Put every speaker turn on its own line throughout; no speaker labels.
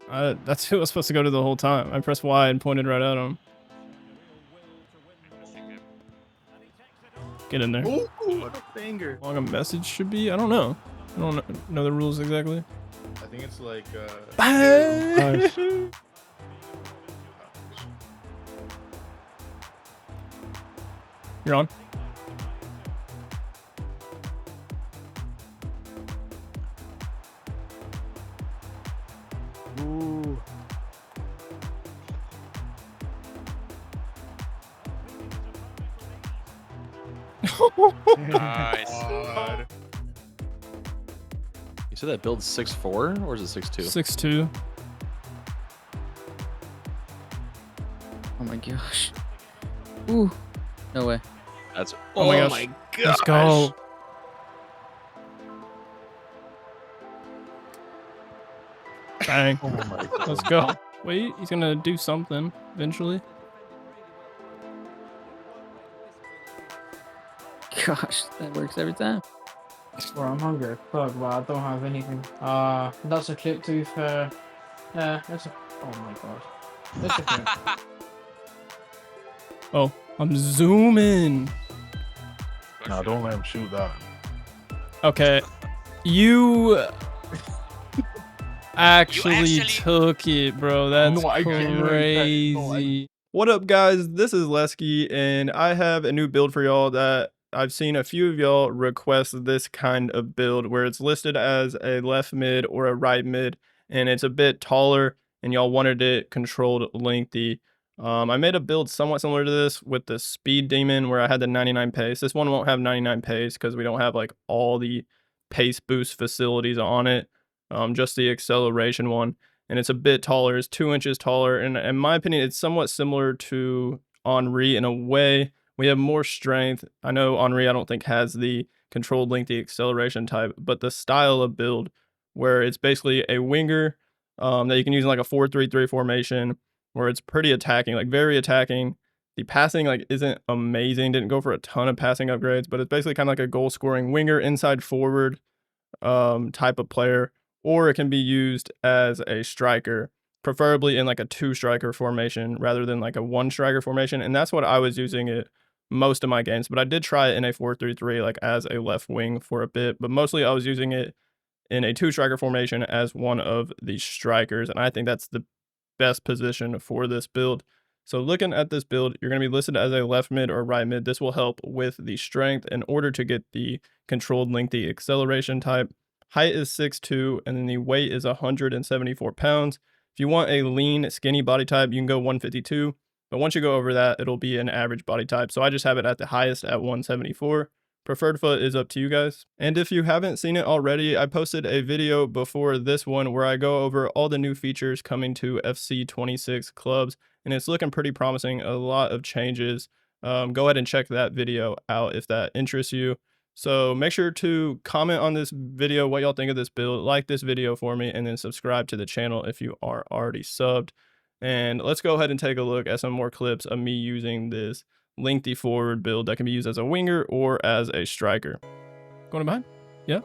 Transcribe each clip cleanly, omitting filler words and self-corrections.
That's who was supposed to go to the whole time. I pressed Y and pointed right at him. Get in there.
Ooh, what a finger.
How long a message should be? I don't know. I don't know the rules exactly.
I think it's like
You're on.
Ooh.
Nice.
God.
You said that build's 6'4" or is it 6'2"?
6'2".
Oh my gosh. Ooh. No way.
That's
Oh my gosh.
my
Let's go. Bang.
Oh my God.
Let's go. Wait, he's gonna do something eventually.
Gosh, that works every time.
Bro, I'm hungry. Fuck, but I don't have anything. That's a clip to be fair. Yeah, that's a. Oh my god. That's a clip.
Oh, I'm zooming.
Nah, don't let him shoot that.
Okay, you actually took it, bro. That's
No, I didn't.
crazy. What up, guys? This is Lesky, and I have a new build for y'all that I've seen a few of y'all request this kind of build where it's listed as a left mid or a right mid, and it's a bit taller, and y'all wanted it controlled lengthy. I made a build somewhat similar to this with the speed demon where I had the 99 pace. This one won't have 99 pace because we don't have like all the pace boost facilities on it, just the acceleration one. And it's a bit taller, it's 2 inches taller. And in my opinion, it's somewhat similar to Henri in a way. We have more strength. I know Henri I don't think has the controlled lengthy acceleration type, but the style of build where it's basically a winger that you can use in like a 4-3-3 formation where it's pretty attacking, like very attacking. The passing like isn't amazing, didn't go for a ton of passing upgrades, but it's basically kind of like a goal scoring winger, inside forward type of player, or it can be used as a striker, preferably in like a 2-striker formation rather than like a 1-striker formation. And that's what I was using it most of my games, but I did try it in a 4-3-3 like as a left wing for a bit, but mostly I was using it in a 2-striker formation as one of the strikers, and I think that's the best position for this build. So looking at this build, you're going to be listed as a left mid or right mid. This will help with the strength in order to get the controlled lengthy acceleration type. Height is 6'2", and then the weight is 174 pounds. If you want a lean, skinny body type, you can go 152. But once you go over that, it'll be an average body type. So I just have it at the highest at 174. Preferred foot is up to you guys. And if you haven't seen it already, I posted a video before this one where I go over all the new features coming to FC26 clubs, and it's looking pretty promising. A lot of changes. Go ahead and check that video out if that interests you. So make sure to comment on this video what y'all think of this build, like this video for me, and then subscribe to the channel if you are already subbed. And let's go ahead and take a look at some more clips of me using this lengthy forward build that can be used as a winger or as a striker. Going to behind? Yeah.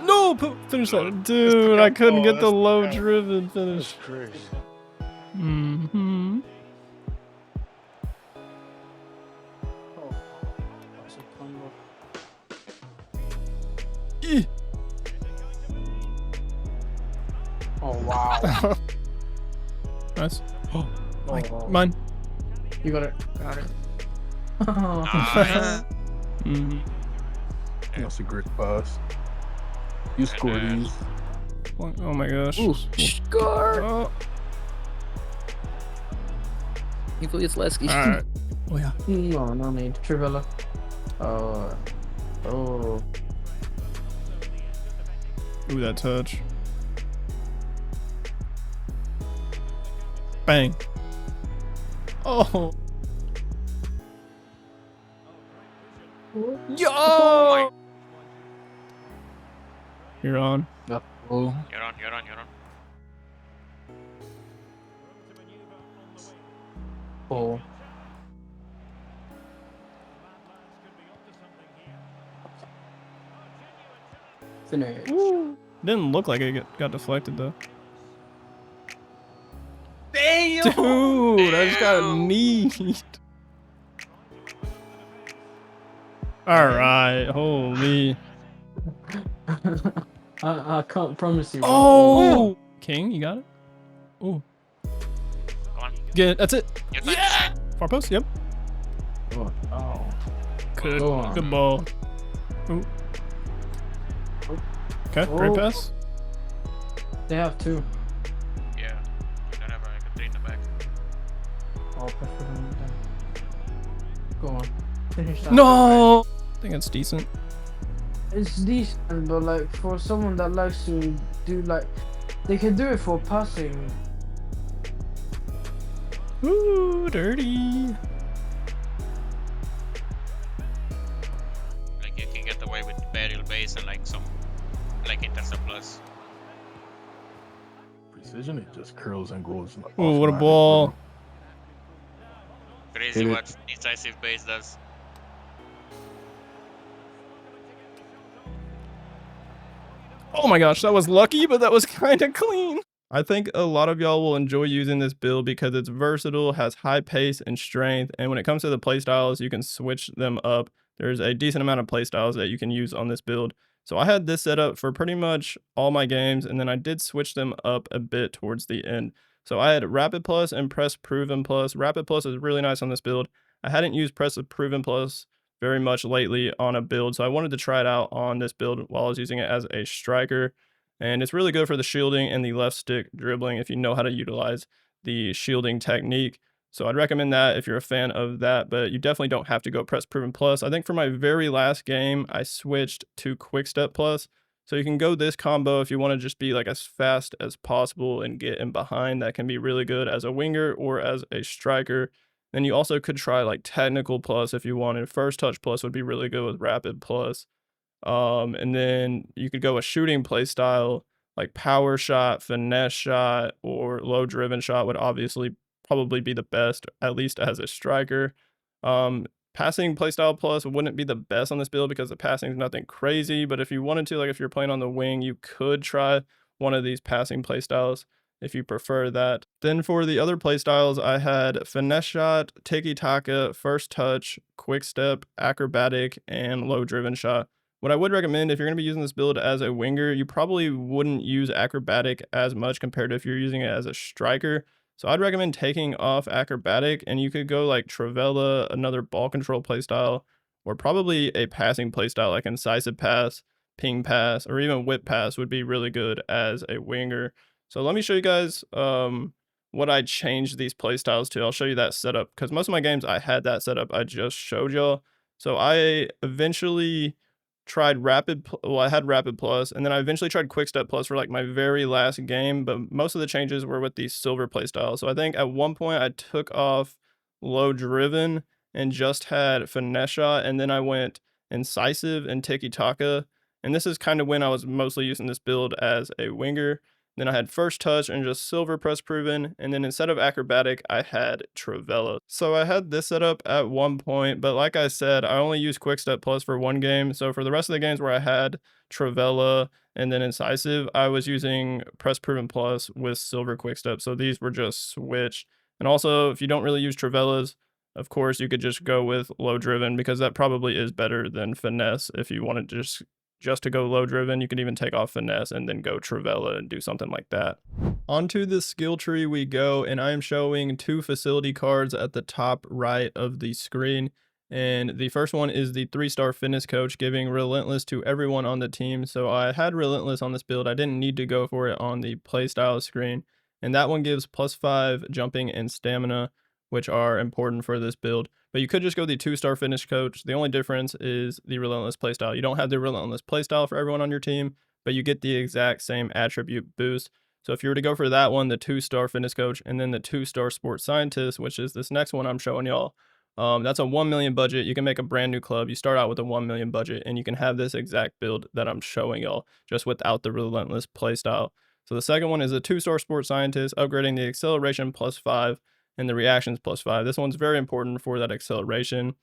No, finish that. Dude, I couldn't get the low driven finish.
That's crazy.
Mm-hmm.
Oh, that's a combo. Oh wow.
Nice. Oh,
Oh,
mine.
you got it.
Got it.
Nice.
Mm-hmm.
That's a great pass. You score these.
Oh my gosh.
Ooh, score!
Oh.
Hopefully it's Lesky.
All right. Oh yeah.
No, no need. Trivella. Oh. Oh.
Ooh, that touch. Bang. Oh. Yo!
Oh
You're on.
Oh,
You're on.
Oh. finish.
Ooh. Didn't look like it got deflected though.
Damn!
Dude, I just got
Damn.
kneed. All right, holy.
I can't promise you. but-
Oh, King, you got it. Ooh,
Come on.
get that's it.
Your time
Yeah,
to shine.
far post. Yep.
Oh.
Good,
Go on.
good ball. Ooh. Okay, great
Oh.
pass.
They have two.
Yeah. You don't have like a 3 in the back.
I'll push for them then. Go on. Finish that.
No, I think it's decent.
It's decent, but like for someone that likes to do like, they can do it for passing.
Ooh, dirty.
Like you can get away with burial base and like some like intercept plus.
Precision, it just curls and goes.
Ooh, what a
offline.
ball.
Crazy
Hit it.
what decisive base does.
Oh my gosh, that was lucky, but that was kind of clean. I think a lot of y'all will enjoy using this build because it's versatile, has high pace and strength, and when it comes to the playstyles, you can switch them up. There's a decent amount of playstyles that you can use on this build. So I had this set up for pretty much all my games, and then I did switch them up a bit towards the end. So I had Rapid Plus and Press Proven Plus. Rapid Plus is really nice on this build. I hadn't used Press Proven Plus very much lately on a build, so I wanted to try it out on this build while I was using it as a striker. And it's really good for the shielding and the left stick dribbling if you know how to utilize the shielding technique. So I'd recommend that if you're a fan of that, but you definitely don't have to go Press Proven Plus. I think for my very last game, I switched to Quick Step Plus. So you can go this combo if you want to just be like as fast as possible and get in behind. That can be really good as a winger or as a striker. Then you also could try like Technical Plus if you wanted. First Touch Plus would be really good with Rapid Plus. And then you could go a shooting play style like Power Shot, Finesse Shot, or Low Driven Shot would obviously probably be the best, at least as a striker. Passing playstyle plus wouldn't be the best on this build because the passing is nothing crazy, but if you wanted to, like if you're playing on the wing, you could try one of these passing playstyles if you prefer that. Then for the other playstyles, I had Finesse Shot, Tiki Taka, First Touch, Quick Step, Acrobatic, and Low Driven Shot. What I would recommend if you're going to be using this build as a winger, you probably wouldn't use Acrobatic as much compared to if you're using it as a striker. So I'd recommend taking off Acrobatic, and you could go like Travella, another ball control playstyle, or probably a passing playstyle like Incisive Pass, Ping Pass, or even Whip Pass would be really good as a winger. So let me show you guys what I changed these playstyles to. I'll show you that setup because most of my games I had that setup I just showed y'all. So I eventually tried I had Rapid Plus, and then I eventually tried Quick Step Plus for like my very last game, but most of the changes were with the silver playstyle. So I think at one point I took off Low Driven and just had Finesse Shot, and then I went Incisive and Tiki Taka, and this is kind of when I was mostly using this build as a winger. Then I had First Touch and just Silver Press Proven, and then instead of Acrobatic, I had Travella. So I had this set up at one point, but like I said, I only used Quick Step Plus for one game. So for the rest of the games where I had Travella and then Incisive, I was using Press Proven Plus with Silver Quick Step. So these were just switched. And also, if you don't really use Travellas, of course, you could just go with Low Driven because that probably is better than Finesse if you wanted to just to go Low Driven. You can even take off Finesse and then go Travella and do something like that. Onto the skill tree we go, and I am showing two facility cards at the top right of the screen. And the first one is the 3-star fitness coach, giving Relentless to everyone on the team. So I had Relentless on this build. I didn't need to go for it on the playstyle screen. And that one gives +5 jumping and stamina, which are important for this build. But you could just go the 2-star finish coach. The only difference is the Relentless playstyle. You don't have the Relentless playstyle for everyone on your team, but you get the exact same attribute boost. So if you were to go for that one, the 2-star fitness coach, and then the 2-star sports scientist, which is this next one I'm showing y'all, that's a 1 million budget. You can make a brand new club. You start out with a 1 million budget, and you can have this exact build that I'm showing y'all, just without the Relentless playstyle. So the second one is a 2-star sports scientist, upgrading the acceleration +5 and the reactions +5. This one's very important for that acceleration.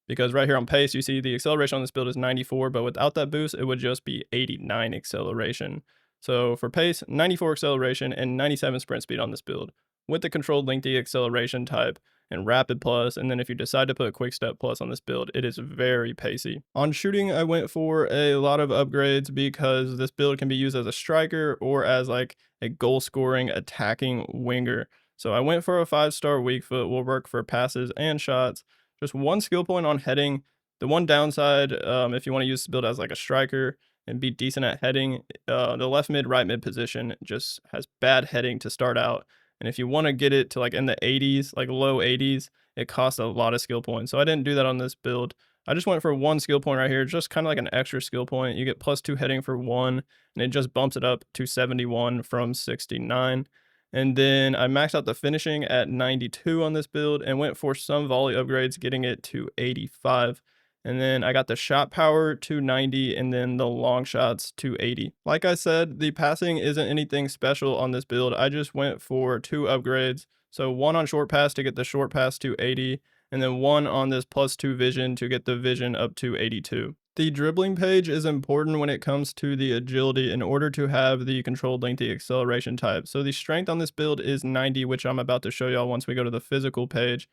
because right here on pace, you see the acceleration on this build is 94, but without that boost, it would just be 89 acceleration. So for pace, 94 acceleration and 97 sprint speed on this build with the controlled lengthy acceleration type and rapid plus, and then if you decide to put quick step plus on this build, it is very pacey. On shooting, I went for a lot of upgrades because this build can be used as a striker or as like a goal scoring attacking winger. So I went for a 5-star weak foot, will work for passes and shots. Just one skill point on heading. The one downside, if you want to use this build as like a striker and be decent at heading, the left mid, right mid position just has bad heading to start out. And if you want to get it to like in the 80s, like low 80s, it costs a lot of skill points. So I didn't do that on this build. I just went for one skill point right here, just kind of like an extra skill point. You get +2 heading for 1, and it just bumps it up to 71 from 69. And then I maxed out the finishing at 92 on this build and went for some volley upgrades, getting it to 85. And then I got the shot power to 90 and then the long shots to 80. Like I said, the passing isn't anything special on this build. I just went for 2 upgrades. So one on short pass to get the short pass to 80, and then one on this +2 vision to get the vision up to 82. The dribbling page is important when it comes to the agility in order to have the controlled lengthy acceleration type. So the strength on this build is 90, which I'm about to show y'all once we go to the physical page.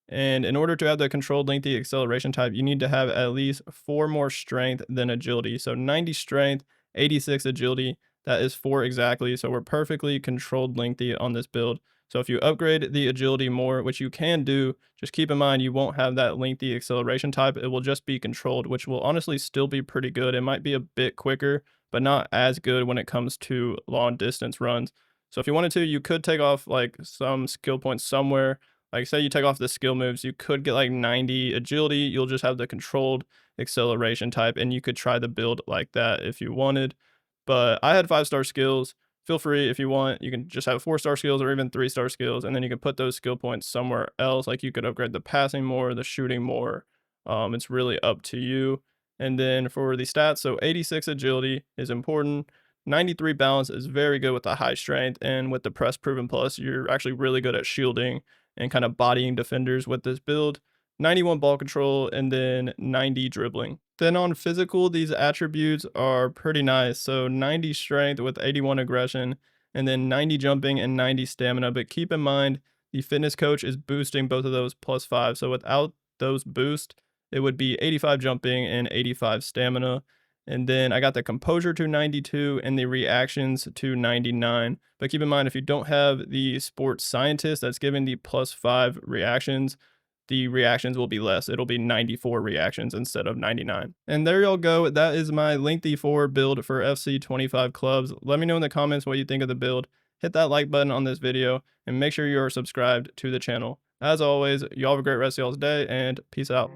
And in order to have the controlled lengthy acceleration type, you need to have at least 4 more strength than agility. So 90 strength, 86 agility, that is 4 exactly. So we're perfectly controlled lengthy on this build. So if you upgrade the agility more, which you can do, just keep in mind you won't have that lengthy acceleration type. It will just be controlled, which will honestly still be pretty good. It might be a bit quicker, but not as good when it comes to long distance runs. So if you wanted to, you could take off like some skill points somewhere. Like say you take off the skill moves, you could get like 90 agility. You'll just have the controlled acceleration type, and you could try the build like that if you wanted. But I had 5-star skills. Feel free if you want, you can just have 4-star skills or even 3-star skills, and then you can put those skill points somewhere else. Like you could upgrade the passing more, the shooting more. It's really up to you. And then for the stats, so 86 agility is important. 93 balance is very good with the high strength, and with the press proven plus, you're actually really good at shielding and kind of bodying defenders with this build. 91 ball control, and then 90 dribbling. Then on physical, these attributes are pretty nice. So 90 strength with 81 aggression, and then 90 jumping and 90 stamina. But keep in mind, the fitness coach is boosting both of those +5. So without those boosts, it would be 85 jumping and 85 stamina. And then I got the composure to 92 and the reactions to 99. But keep in mind, if you don't have the sports scientist that's giving the +5 reactions, the reactions will be less. It'll be 94 reactions instead of 99. And there y'all go. That is my lengthy 4 build for FC25 clubs. Let me know in the comments what you think of the build. Hit that like button on this video and make sure you are subscribed to the channel. As always, y'all have a great rest of y'all's day, and peace out.